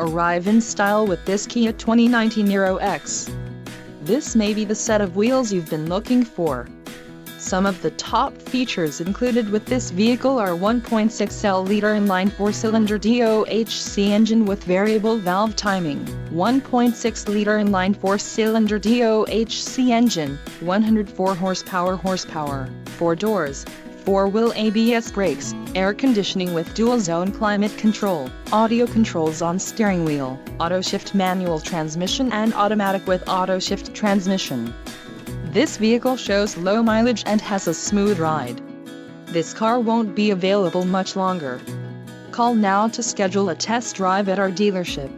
Arrive in style with this Kia 2019 Niro EX. This may be the set of wheels you've been looking for. Some of the top features included with this vehicle are 1.6L inline 4-cylinder DOHC engine with variable valve timing, 1.6L inline 4-cylinder DOHC engine, 104 horsepower, 4 doors, 4-wheel ABS brakes, air conditioning with dual-zone climate control, audio controls on steering wheel, auto-shift manual transmission and automatic with auto-shift transmission. This vehicle shows low mileage and has a smooth ride. This car won't be available much longer. Call now to schedule a test drive at our dealership.